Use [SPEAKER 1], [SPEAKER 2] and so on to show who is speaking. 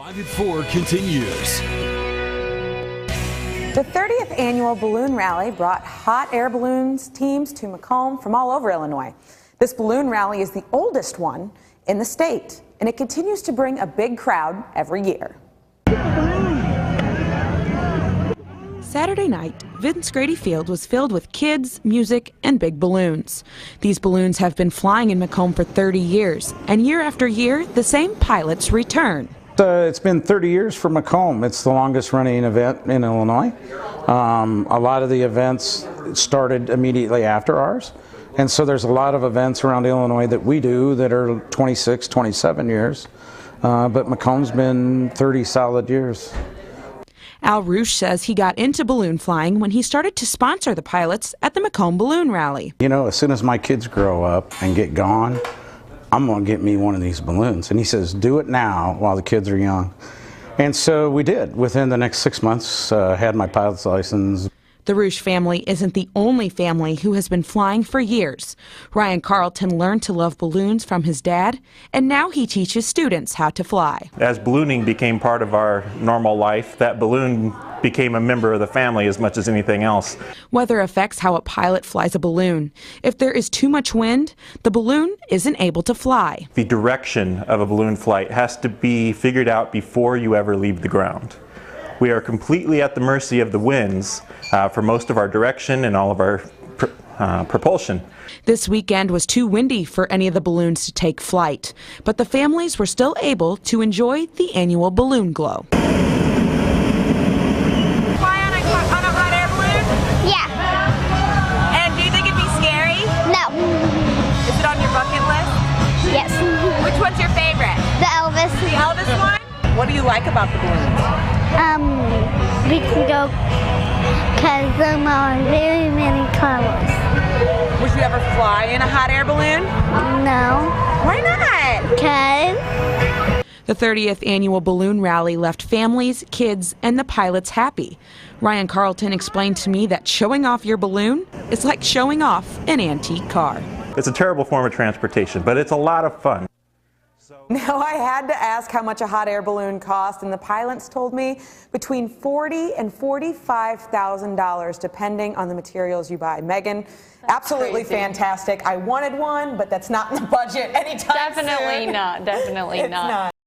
[SPEAKER 1] 5 at 4 continues.
[SPEAKER 2] The 30th annual balloon rally brought hot air balloons teams to Macomb from all over Illinois. This balloon rally is the oldest one in the state, and it continues to bring a big crowd every year. Saturday night, Vince Grady Field was filled with kids, music, and big balloons. These balloons have been flying in Macomb for 30 years, and year after year, the same pilots return.
[SPEAKER 3] It's been 30 years for Macomb. It's the longest running event in Illinois. A lot of the events started immediately after ours. And so there's a lot of events around Illinois that we do that are 26, 27 years. But Macomb's been 30 solid years.
[SPEAKER 2] Al Roosh says he got into balloon flying when he started to sponsor the pilots at the Macomb Balloon Rally.
[SPEAKER 3] You know, as soon as my kids grow up and get gone, I'm going to get me one of these balloons. And he says, do it now while the kids are young. And so we did. Within the next 6 months, had my pilot's license.
[SPEAKER 2] The Roosh family isn't the only family who has been flying for years. Ryan Carlton learned to love balloons from his dad, and now he teaches students how to fly.
[SPEAKER 4] As ballooning became part of our normal life, that balloon became a member of the family as much as anything else.
[SPEAKER 2] Weather affects how a pilot flies a balloon. If there is too much wind, the balloon isn't able to fly.
[SPEAKER 4] The direction of a balloon flight has to be figured out before you ever leave the ground. We are completely at the mercy of the winds for most of our direction and all of our propulsion.
[SPEAKER 2] This weekend was too windy for any of the balloons to take flight, but the families were still able to enjoy the annual balloon glow.
[SPEAKER 5] Fly on a hot air balloon?
[SPEAKER 6] Yeah.
[SPEAKER 5] And do you think it'd be scary?
[SPEAKER 6] No.
[SPEAKER 5] Is it on your bucket list?
[SPEAKER 6] Yes.
[SPEAKER 5] Which one's your favorite?
[SPEAKER 6] The Elvis.
[SPEAKER 5] The Elvis one? What do you like about the balloons?
[SPEAKER 6] We can go because there are very many colors.
[SPEAKER 5] Would you ever fly in a hot air balloon?
[SPEAKER 6] No.
[SPEAKER 5] Why not?
[SPEAKER 6] Because
[SPEAKER 2] The 30th annual balloon rally left families, kids, and the pilots happy. Ryan Carlton explained to me that showing off your balloon is like showing off an antique car.
[SPEAKER 4] It's a terrible form of transportation, but it's a lot of fun.
[SPEAKER 2] Now, I had to ask how much a hot air balloon cost, and the pilots told me between $40,000 and $45,000, depending on the materials you buy. Megan, absolutely fantastic. I wanted one, but that's not in the budget anytime soon.
[SPEAKER 7] Definitely not. Definitely not.